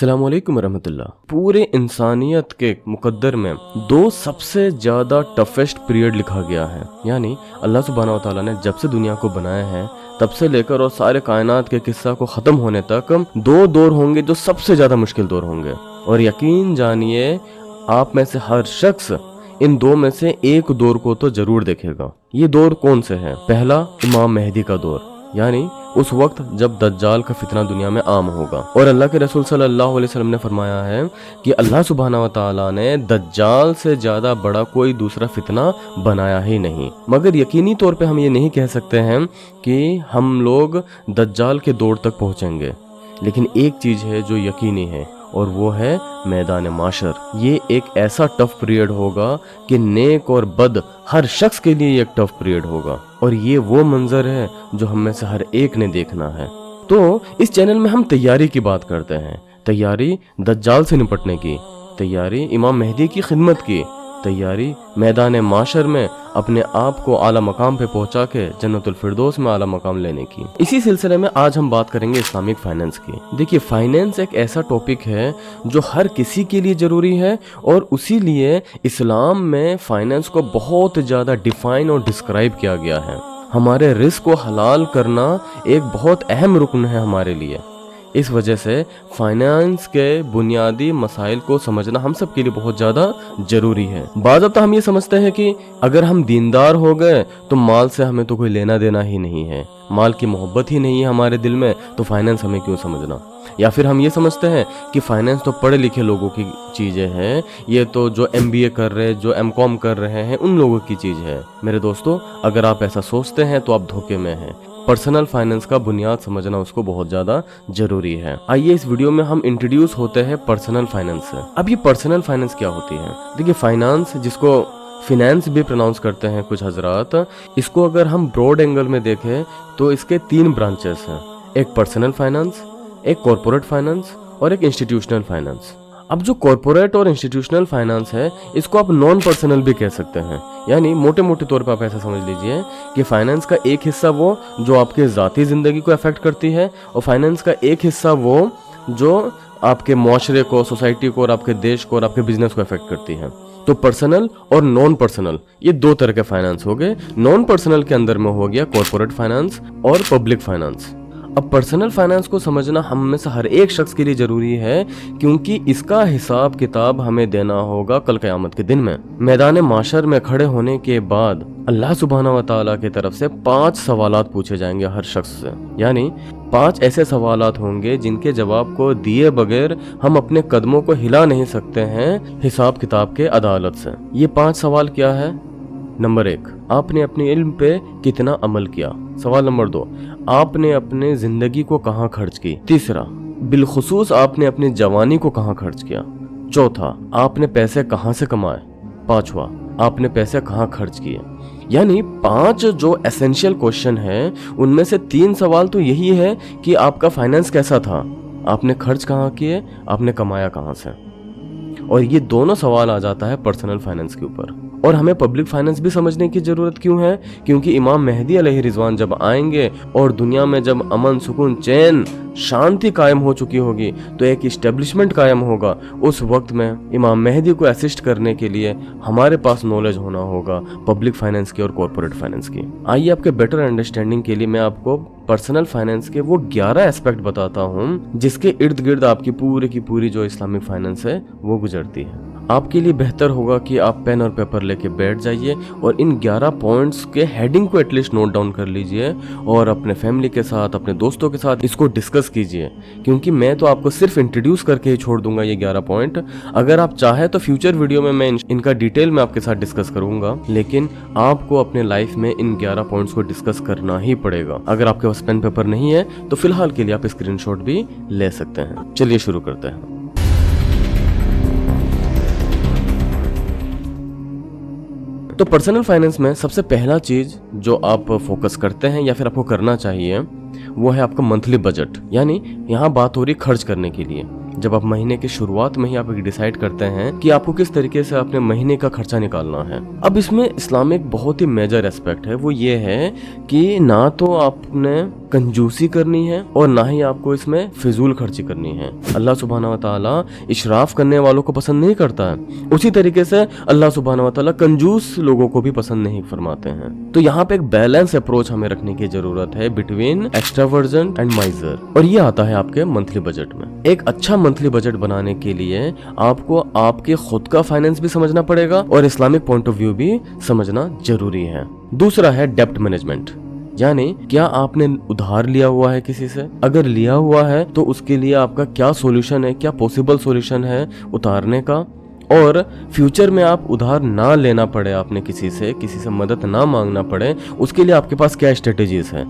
अस्सलाम वालेकुम रहमतुल्लाह। पूरे इंसानियत के मुकद्दर में दो सबसे ज़्यादा टफेस्ट पीरियड लिखा गया है, यानी अल्लाह सुब्हानहू व तआला ने जब से दुनिया को बनाया है तब से लेकर और सारे कायनात के किस्सा को ख़त्म होने तक दो दौर होंगे जो सबसे ज़्यादा मुश्किल दौर होंगे। और यकीन जानिए आप में से हर शख्स इन दो में से एक दौर को तो ज़रूर देखेगा। ये दौर कौन से है? पहला, इमाम मेहदी का दौर, यानी उस वक्त जब दज्जाल का फितना दुनिया में आम होगा। और अल्लाह के रसूल सल्लल्लाहु अलैहि वसल्लम ने फरमाया है कि अल्लाह सुब्हानहू व तआला ने दज्जाल से ज़्यादा बड़ा कोई दूसरा फितना बनाया ही नहीं। मगर यकीनी तौर पे हम ये नहीं कह सकते हैं कि हम लोग दज्जाल के दौर तक पहुँचेंगे, लेकिन एक चीज़ है जो यकीनी है और वो है मैदान माशर। ये एक ऐसा टफ पीरियड होगा कि नेक और बद हर शख्स के लिए एक टफ पीरियड होगा, और ये वो मंजर है जो हम में से हर एक ने देखना है। तो इस चैनल में हम तैयारी की बात करते हैं, तैयारी दज्जाल से निपटने की, तैयारी इमाम मेहदी की खिदमत की, तैयारी मैदान माशर में अपने आप को आला मकाम पे पहुंचा के जन्नतुल फिरदौस में आला मकाम लेने की। इसी सिलसिले में आज हम बात करेंगे इस्लामिक फाइनेंस की। देखिए, फाइनेंस एक ऐसा टॉपिक है जो हर किसी के लिए ज़रूरी है, और उसी लिए इस्लाम में फाइनेंस को बहुत ज़्यादा डिफाइन और डिस्क्राइब किया गया है। हमारे रिस्क को हलाल करना एक बहुत अहम रुकन है हमारे लिए। इस वजह से फाइनेंस के बुनियादी मसाइल को समझना हम सब के लिए बहुत ज़्यादा ज़रूरी है। बाज़ तो हम ये समझते हैं कि अगर हम दीनदार हो गए तो माल से हमें तो कोई लेना देना ही नहीं है, माल की मोहब्बत ही नहीं है हमारे दिल में, तो फाइनेंस हमें क्यों समझना। या फिर हम ये समझते हैं कि फाइनेंस तो पढ़े लिखे लोगों की चीज़ें हैं, ये तो जो MBA कर रहे हैं, जो MCOM कर रहे हैं, उन लोगों की चीज़ है। मेरे दोस्तों, अगर आप ऐसा सोचते हैं तो आप धोखे में हैं। पर्सनल फाइनेंस का बुनियाद समझना उसको बहुत ज़्यादा ज़रूरी है। आइए इस वीडियो में हम इंट्रोड्यूस होते हैं पर्सनल फाइनेंस से। अब ये पर्सनल फाइनेंस क्या होती है? देखिए, फाइनेंस, जिसको फिनेंस भी प्रोनाउंस करते हैं कुछ हजरात, इसको अगर हम ब्रॉड एंगल में देखें तो इसके 3 ब्रांचेस हैं। एक पर्सनल फाइनेंस, एक कॉरपोरेट फाइनेंस और एक इंस्टीट्यूशनल फाइनेंस। अब जो कॉरपोरेट और इंस्टीट्यूशनल फाइनेंस है, इसको आप नॉन पर्सनल भी कह सकते हैं। यानी मोटे मोटे तौर पर आप ऐसा समझ लीजिए कि फाइनेंस का एक हिस्सा वो जो आपके ज़ाती ज़िंदगी को अफेक्ट करती है, और फाइनेंस का एक हिस्सा वो जो आपके मुआशरे को, सोसाइटी को, और आपके देश को और आपके बिजनेस को अफेक्ट करती है। तो पर्सनल और नॉन पर्सनल, ये 2 तरह के फाइनेंस हो गए। नॉन पर्सनल के अंदर में हो गया कॉरपोरेट फाइनेंस और पब्लिक फाइनेंस। अब पर्सनल फाइनेंस को समझना हम में से हर एक शख्स के लिए ज़रूरी है, क्योंकि इसका हिसाब किताब हमें देना होगा कल क़यामत के दिन में। मैदान माशर में खड़े होने के बाद अल्लाह सुब्हानहू व तआला की तरफ से 5 सवालात पूछे जाएंगे हर शख्स से। यानी 5 ऐसे सवालात होंगे जिनके जवाब को दिए बगैर हम अपने कदमों को हिला नहीं सकते हैं हिसाब किताब के अदालत से। ये 5 सवाल क्या है? नंबर 1, आपने अपने इल्म पे कितना अमल किया। सवाल नंबर 2, आपने अपने ज़िंदगी को कहाँ खर्च की। तीसरा, बिलखुसूस आपने अपनी जवानी को कहाँ खर्च किया। चौथा, आपने पैसे कहाँ से कमाए। 5वां, आपने पैसे कहाँ खर्च किए। यानी 5 जो एसेंशियल क्वेश्चन है, उनमें से 3 सवाल तो यही है कि आपका फाइनेंस कैसा था, आपने खर्च कहाँ किए, आपने कमाया कहाँ से। और ये दोनों सवाल आ जाता है पर्सनल फाइनेंस के ऊपर। और हमें पब्लिक फाइनेंस भी समझने की ज़रूरत क्यों है? क्योंकि इमाम मेहदी अलैहि रिजवान जब आएंगे और दुनिया में जब अमन, सुकून, चैन, शांति कायम हो चुकी होगी, तो एक इस्टेब्लिशमेंट कायम होगा। उस वक्त में इमाम मेहदी को असिस्ट करने के लिए हमारे पास नॉलेज होना होगा पब्लिक फाइनेंस की और कॉरपोरेट फाइनेंस की। आइए आपके बेटर अंडरस्टैंडिंग के लिए मैं आपको पर्सनल फाइनेंस के वो 11 एस्पेक्ट बताता हूँ जिसके इर्द गिर्द आपकी पूरी की पूरी जो इस्लामिक फाइनेंस है वो गुजरती है। आपके लिए बेहतर होगा कि आप पेन और पेपर लेके बैठ जाइए और इन 11 पॉइंट्स के हेडिंग को एटलीस्ट नोट डाउन कर लीजिए और अपने फैमिली के साथ, अपने दोस्तों के साथ इसको डिस्कस कीजिए, क्योंकि मैं तो आपको सिर्फ इंट्रोड्यूस करके ही छोड़ दूंगा ये 11 पॉइंट। अगर आप चाहे तो फ्यूचर वीडियो में मैं इनका डिटेल में आपके साथ डिस्कस करूंगा, लेकिन आपको अपने लाइफ में इन 11 पॉइंट्स को डिस्कस करना ही पड़ेगा। अगर आपके पास पेन पेपर नहीं है तो फिलहाल के लिए आप स्क्रीनशॉट भी ले सकते हैं। चलिए शुरू करते हैं। तो पर्सनल फाइनेंस में सबसे पहला चीज़ जो आप फोकस करते हैं या फिर आपको करना चाहिए वो है आपका मंथली बजट। यानी यहाँ बात हो रही खर्च करने के लिए। जब आप महीने की शुरुआत में ही आप डिसाइड करते हैं कि आपको किस तरीके से अपने महीने का खर्चा निकालना है। अब इसमें इस्लामिक बहुत ही मेजर एस्पेक्ट है, वो ये है कि ना तो आपने कंजूसी करनी है और ना ही आपको इसमें फिजूल खर्ची करनी है। अल्लाह सुब्हानहू व तआला इशराफ करने वालों को पसंद नहीं करता है, उसी तरीके से अल्लाह सुब्हानहू व तआला कंजूस लोगों को भी पसंद नहीं फरमाते हैं। तो यहाँ पे एक बैलेंस अप्रोच हमें रखने की जरूरत है बिटवीन एक्स्ट्रावर्जन एंड माइजर, और ये आता है आपके मंथली बजट में। एक अच्छा मंथली बजट बनाने के लिए आपको आपके खुद का फाइनेंस भी समझना पड़ेगा और इस्लामिक पॉइंट ऑफ व्यू भी समझना जरूरी है। दूसरा है डेप्ट मैनेजमेंट, यानी क्या आपने उधार लिया हुआ है किसी से? अगर लिया हुआ है तो उसके लिए आपका क्या सॉल्यूशन है, क्या पॉसिबल सॉल्यूशन है उतारने का, और फ्यूचर में आप उधार ना लेना पड़े, आपने किसी से मदद ना मांगना पड़े, उसके लिए आपके पास क्या स्ट्रेटेजीज है।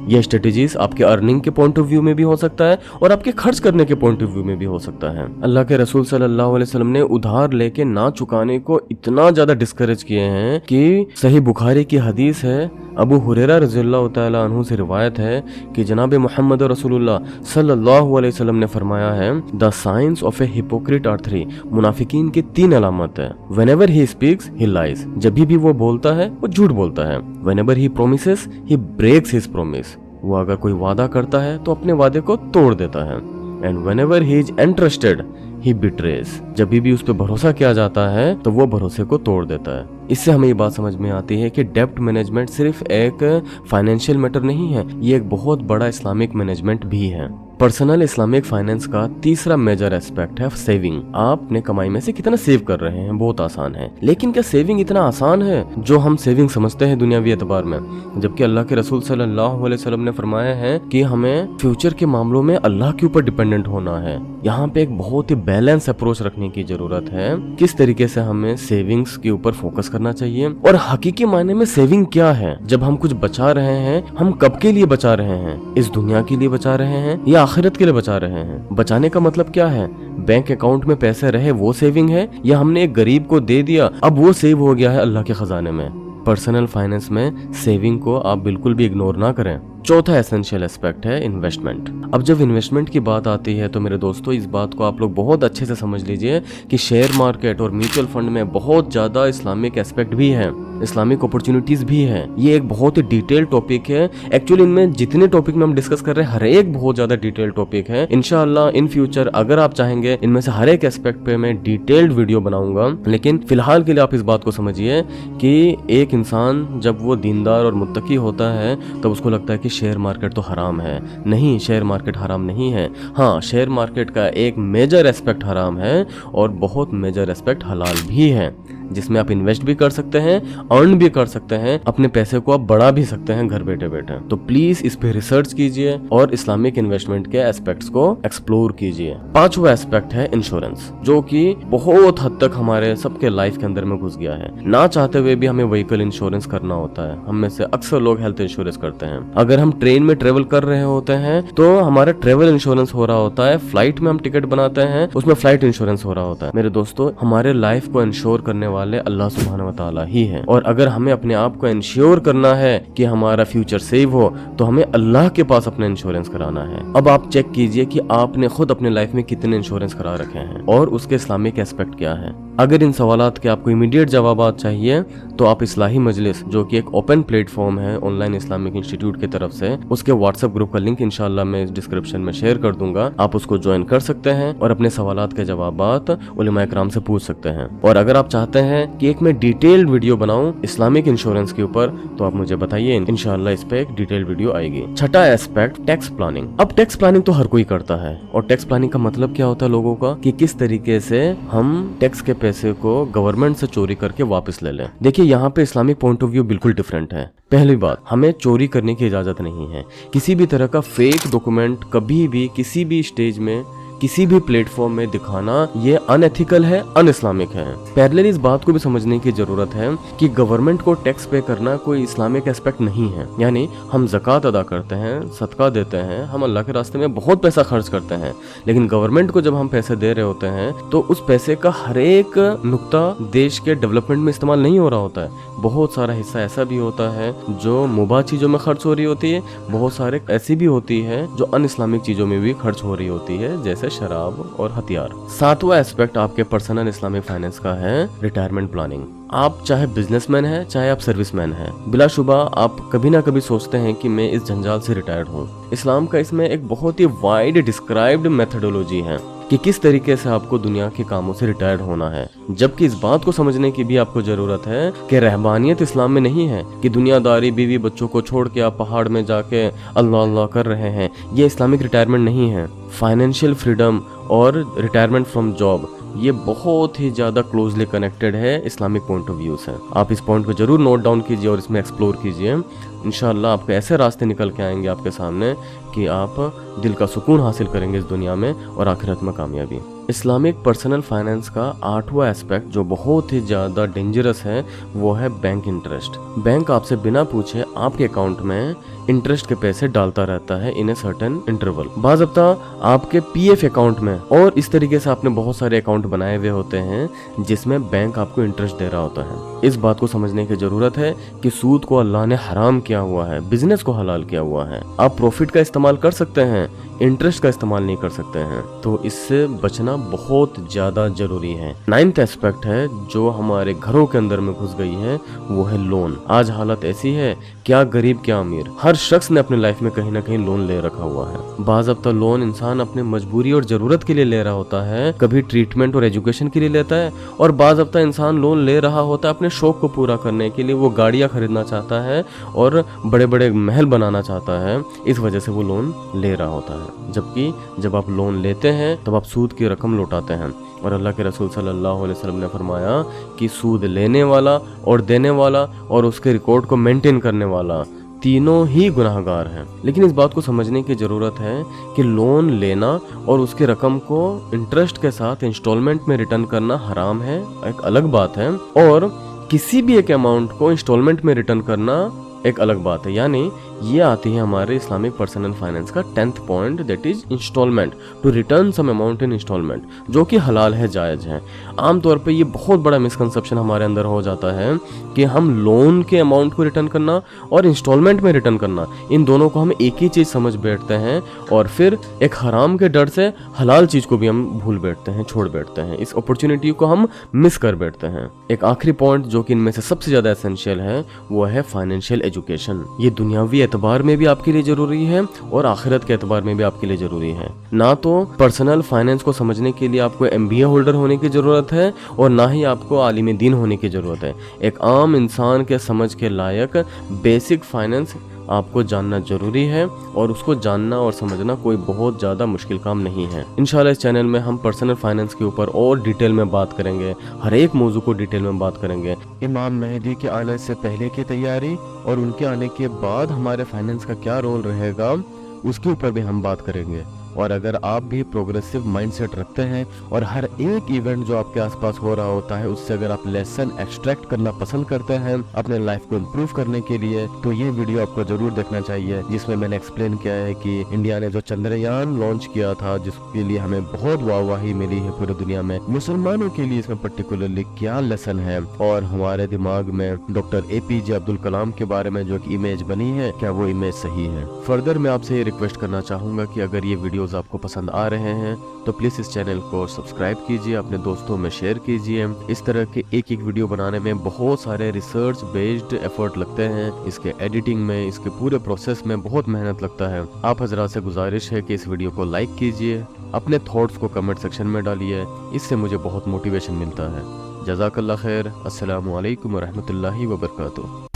ये स्ट्रेटेजीज आपके अर्निंग के पॉइंट ऑफ व्यू में भी हो सकता है और आपके खर्च करने के पॉइंट ऑफ व्यू में भी हो सकता है। अल्लाह के रसूल सल्लल्लाहु अलैहि वसल्लम ने उधार लेके ना चुकाने को इतना ज्यादा डिस्करेज किए हैं कि सही बुखारी की हदीस है, अबू हुरैरा रज़ियल्लाहु तआला अन्हु से रिवायत है कि जनाब मोहम्मद रसूलुल्लाह सल्लल्लाहु अलैहि वसल्लम ने फरमाया है, the signs of a hypocrite are 3, मुनाफिकीन की 3 अलामत है। Whenever he speaks he lies, जब भी वो बोलता है वो झूठ बोलता है। Whenever he promises he breaks his promise, वो अगर कोई वादा करता है तो अपने वादे को तोड़ देता है। And whenever he is entrusted he betrays, जब भी उस पर भरोसा किया जाता है तो वो भरोसे को तोड़ देता है। इससे हमें ये बात समझ में आती है कि डेप्ट मैनेजमेंट सिर्फ एक फाइनेंशियल मैटर नहीं है, ये एक बहुत बड़ा इस्लामिक मैनेजमेंट भी है। पर्सनल इस्लामिक फाइनेंस का तीसरा मेजर एस्पेक्ट है सेविंग। आप अपने कमाई में से कितना सेव कर रहे हैं, बहुत आसान है। लेकिन क्या सेविंग इतना आसान है जो हम सेविंग समझते हैं दुनियावी एतबार में? जबकि अल्लाह के रसूल सल्लल्लाहु अलैहि वसल्लम ने फरमाया है कि हमें फ्यूचर के मामलों में अल्लाह के ऊपर डिपेंडेंट होना है। यहाँ पे एक बहुत ही बैलेंस अप्रोच रखने की जरूरत है, किस तरीके से हमें सेविंग्स के ऊपर फोकस करना चाहिए और हकीकी मायने में सेविंग क्या है। जब हम कुछ बचा रहे हैं, हम कब के लिए बचा रहे हैं? इस दुनिया के लिए बचा रहे हैं या आखिरत के लिए बचा रहे हैं? बचाने का मतलब क्या है? बैंक अकाउंट में पैसे रहे वो सेविंग है, या हमने एक गरीब को दे दिया अब वो सेव हो गया है अल्लाह के खजाने में? पर्सनल फाइनेंस में सेविंग को आप बिल्कुल भी इग्नोर ना करें। चौथा एसेंशियल एस्पेक्ट है इन्वेस्टमेंट। अब जब इन्वेस्टमेंट की बात आती है तो मेरे दोस्तों इस बात को आप लोग बहुत अच्छे से समझ लीजिए कि शेयर मार्केट और म्यूचुअल फंड में बहुत ज़्यादा इस्लामिक एस्पेक्ट भी है, इस्लामिक अपॉर्चुनिटीज़ भी है। ये एक बहुत ही डिटेल टॉपिक है। एक्चुअली इनमें जितने टॉपिक में हम डिस्कस कर रहे हैं हर एक बहुत ज़्यादा डिटेल टॉपिक है। इंशाअल्लाह इन फ्यूचर अगर आप चाहेंगे इनमें से हर एक एस्पेक्ट पे मैं डिटेल्ड वीडियो बनाऊंगा, लेकिन फिलहाल के लिए आप इस बात को समझिए कि एक इंसान जब वो दीनदार और मुत्तकी होता है तब उसको लगता है कि शेयर मार्केट तो हराम है। नहीं, शेयर मार्केट हराम नहीं है। हाँ, शेयर मार्केट का एक मेजर एस्पेक्ट हराम है और बहुत मेजर एस्पेक्ट हलाल भी है, जिसमें आप इन्वेस्ट भी कर सकते हैं, अर्न भी कर सकते हैं, अपने पैसे को आप बढ़ा भी सकते हैं घर बैठे बैठे। तो प्लीज इस पे रिसर्च कीजिए और इस्लामिक इन्वेस्टमेंट के एस्पेक्ट्स को एक्सप्लोर कीजिए। पांचवा एस्पेक्ट है इंश्योरेंस, जो कि बहुत हद तक हमारे सबके लाइफ के अंदर में घुस गया है। ना चाहते हुए भी हमें व्हीकल इंश्योरेंस करना होता है। हम में से अक्सर लोग हेल्थ इंश्योरेंस करते हैं। अगर हम ट्रेन में ट्रेवल कर रहे होते हैं तो हमारा ट्रेवल इंश्योरेंस हो रहा होता है। फ्लाइट में हम टिकट बनाते हैं, उसमें फ्लाइट इंश्योरेंस हो रहा होता है। मेरे दोस्तों, हमारे लाइफ को इंश्योर करने वाले अल्लाह सुब्हानहू व तआला ही है, और अगर हमें अपने आप को इंश्योर करना है कि हमारा फ्यूचर सेव हो तो हमें अल्लाह के पास अपना इंश्योरेंस कराना है। अब आप चेक कीजिए कि आपने खुद अपने लाइफ में कितने इंश्योरेंस करा रखे हैं और उसके इस्लामिक एस्पेक्ट क्या है। अगर इन सवालात के आपको इमीडिएट जवाब चाहिए तो आप इस्लाही मजलिस, जो कि एक ओपन प्लेटफॉर्म है ऑनलाइन इस्लामिक इंस्टीट्यूट की तरफ से, उसके व्हाट्सएप ग्रुप का लिंक इंशाल्लाह मैं इस डिस्क्रिप्शन में शेयर कर दूंगा। आप उसको ज्वाइन कर सकते हैं और अपने सवालात के जवाबात उलमा इकराम से पूछ सकते हैं। और अगर आप चाहते हैं कि एक मैं डिटेल्ड वीडियो बनाऊं इस्लामिक इंश्योरेंस के ऊपर तो आप मुझे बताइए, इंशाल्लाह इस पे एक डिटेल्ड वीडियो आएगी। छठा एस्पेक्ट टैक्स प्लानिंग। अब टैक्स प्लानिंग तो हर कोई करता है, और टैक्स प्लानिंग का मतलब क्या होता है लोगों का, कि किस तरीके से हम टैक्स के पैसे को गवर्नमेंट से चोरी करके वापस ले लें। देखिए, यहाँ पे इस्लामिक पॉइंट ऑफ व्यू बिल्कुल डिफरेंट है। पहली बात, हमें चोरी करने की इजाजत नहीं है। किसी भी तरह का फेक डॉक्यूमेंट कभी भी किसी भी स्टेज में किसी भी प्लेटफॉर्म में दिखाना ये अनएथिकल है, अन इस्लामिक है। पैरेलल इस बात को भी समझने की जरूरत है कि गवर्नमेंट को टैक्स पे करना कोई इस्लामिक एस्पेक्ट नहीं है। यानी हम ज़कात अदा करते हैं, सदका देते हैं, हम अल्लाह के रास्ते में बहुत पैसा खर्च करते हैं, लेकिन गवर्नमेंट को जब हम पैसे दे रहे होते हैं तो उस पैसे का हर एक नुक्ता देश के डेवलपमेंट में इस्तेमाल नहीं हो रहा होता है। बहुत सारा हिस्सा ऐसा भी होता है जो मुबाह चीज़ों में खर्च हो रही होती है, बहुत सारे ऐसी भी होती है जो अन इस्लामिक चीज़ों में भी खर्च हो रही होती है, जैसे शराब और हथियार। सातवां एस्पेक्ट आपके पर्सनल इस्लामिक फाइनेंस का है रिटायरमेंट प्लानिंग। आप चाहे बिजनेसमैन हैं चाहे आप सर्विसमैन हैं, बिलाशुबा आप कभी ना कभी सोचते हैं कि मैं इस जंजाल से रिटायर्ड हूँ। इस्लाम का इसमें एक बहुत ही वाइड डिस्क्राइब्ड मेथोडोलॉजी है कि किस तरीके से आपको दुनिया के कामों से रिटायर्ड होना है, जबकि इस बात को समझने की भी आपको जरूरत है कि रहबानियत इस्लाम में नहीं है कि दुनियादारी बीवी बच्चों को छोड़ के आप पहाड़ में जाके अल्लाह अल्लाह कर रहे हैं। ये इस्लामिक रिटायरमेंट नहीं है। फाइनेंशियल फ्रीडम और रिटायरमेंट फ्रॉम जॉब ये बहुत ही ज़्यादा क्लोजली कनेक्टेड है इस्लामिक पॉइंट ऑफ व्यू से। आप इस पॉइंट को जरूर नोट डाउन कीजिए और इसमें एक्सप्लोर कीजिए। इंशाअल्लाह आपको ऐसे रास्ते निकल के आएंगे आपके सामने कि आप दिल का सुकून हासिल करेंगे इस दुनिया में और आखिरत में कामयाबी। इस्लामिक पर्सनल फाइनेंस का आठवां एस्पेक्ट जो बहुत ही ज़्यादा डेंजरस है वो है बैंक इंटरेस्ट। बैंक आपसे बिना पूछे आपके अकाउंट में इंटरेस्ट के पैसे डालता रहता है इन ए सर्टेन इंटरवल। बाज़ाब्ता आपके पीएफ अकाउंट में और इस तरीके से आपने बहुत सारे अकाउंट बनाए हुए होते हैं जिसमें बैंक आपको इंटरेस्ट दे रहा होता है। इस बात को समझने की जरूरत है कि सूद को अल्लाह ने हराम किया हुआ है, बिजनेस को हलाल किया हुआ है। आप प्रॉफिट का इस्तेमाल कर सकते हैं, इंटरेस्ट का इस्तेमाल नहीं कर सकते हैं, तो इससे बचना बहुत ज्यादा जरूरी है। नाइन्थ एस्पेक्ट है जो हमारे घरों के अंदर में घुस गई है वो है लोन। आज हालत ऐसी है, क्या गरीब क्या अमीर, हर शख्स ने अपने लाइफ में कहीं ना कहीं लोन ले रखा हुआ है। बाज़ाब्ता लोन इंसान अपने मजबूरी और जरूरत के लिए ले रहा होता है, कभी ट्रीटमेंट और एजुकेशन के लिए लेता है, और बाज़ाब्ता इंसान लोन ले रहा होता है अपने शौक को पूरा करने के लिए। वो गाड़ियां खरीदना चाहता है और बड़े बड़े महल बनाना चाहता है, इस वजह से वो लोन ले रहा होता है। जबकि जब आप लोन लेते हैं तब आप सूद की रकम लौटाते हैं, और अल्लाह के रसूल सल्लल्लाहु अलैहि वसल्लम ने फरमाया कि सूद लेने वाला और देने वाला और उसके रिकॉर्ड को मेंटेन करने वाला तीनों ही गुनाहगार हैं। लेकिन इस बात को समझने की ज़रूरत है कि लोन लेना और उसकी रकम को इंटरेस्ट के साथ इंस्टॉलमेंट में रिटर्न करना हराम है, एक अलग बात है, और किसी भी एक अमाउंट को इंस्टॉलमेंट में रिटर्न करना एक अलग बात है। यानी ये आती है हमारे इस्लामिक पर्सनल फाइनेंस का 10th point, that is installment, to return some amount in installment, जो कि हलाल है, जायज़ है। आमतौर पे ये बहुत बड़ा मिसकंसेप्शन हमारे अंदर हो जाता है कि हम लोन के अमाउंट को रिटर्न करना और इंस्टॉलमेंट में रिटर्न करना, इन दोनों को हम एक ही चीज़ समझ बैठते हैं, और फिर एक हराम के डर से हलाल चीज़ को भी हम भूल बैठते हैं, छोड़ बैठते हैं, इस अपॉर्चुनिटी को हम मिस कर बैठते हैं। एक आखिरी पॉइंट जो कि इनमें से सबसे ज़्यादा एसेंशियल है वो है फाइनेंशियल एजुकेशन। ये दुनियावी एतबार में भी आपके लिए जरूरी है और आखिरत के एतबार में भी आपके लिए जरूरी है। ना तो पर्सनल फाइनेंस को समझने के लिए आपको MBA होल्डर होने की जरूरत है और ना ही आपको आलिम दीन होने की जरूरत है। एक आम इंसान के समझ के लायक बेसिक फाइनेंस आपको जानना जरूरी है, और उसको जानना और समझना कोई बहुत ज़्यादा मुश्किल काम नहीं है। इंशाल्लाह इस चैनल में हम पर्सनल फाइनेंस के ऊपर और डिटेल में बात करेंगे, हर एक मौजू को डिटेल में बात करेंगे। इमाम मेहदी के आने से पहले की तैयारी और उनके आने के बाद हमारे फाइनेंस का क्या रोल रहेगा उसके ऊपर भी हम बात करेंगे। और अगर आप भी प्रोग्रेसिव माइंडसेट रखते हैं और हर एक इवेंट जो आपके आसपास हो रहा होता है उससे अगर आप लेसन एक्सट्रैक्ट करना पसंद करते हैं अपने लाइफ को इम्प्रूव करने के लिए, तो ये वीडियो आपको जरूर देखना चाहिए, जिसमें मैंने एक्सप्लेन किया है कि इंडिया ने जो चंद्रयान लॉन्च किया था, जिसके लिए हमें बहुत वाहवाही मिली है पूरी दुनिया में, मुसलमानों के लिए इसमें पर्टिकुलरली क्या लेसन है, और हमारे दिमाग में डॉक्टर APJ अब्दुल कलाम के बारे में जो एक इमेज बनी है, क्या वो इमेज सही है। फर्दर मैं आपसे ये रिक्वेस्ट करना चाहूंगा कि अगर ये वीडियोस आपको पसंद आ रहे हैं तो प्लीज इस चैनल को सब्सक्राइब कीजिए, अपने दोस्तों में शेयर कीजिए। इस तरह के एक एक वीडियो बनाने में बहुत सारे रिसर्च बेस्ड एफर्ट लगते हैं, इसके एडिटिंग में, इसके पूरे प्रोसेस में बहुत मेहनत लगता है। आप हजरात से गुजारिश है कि इस वीडियो को लाइक कीजिए, अपने थॉट्स को कमेंट सेक्शन में डालिए, इससे मुझे बहुत मोटिवेशन मिलता है। जज़ाकल्लाह खैर। अस्सलामु अलैकुम व रहमतुल्लाहि व बरकातुहू।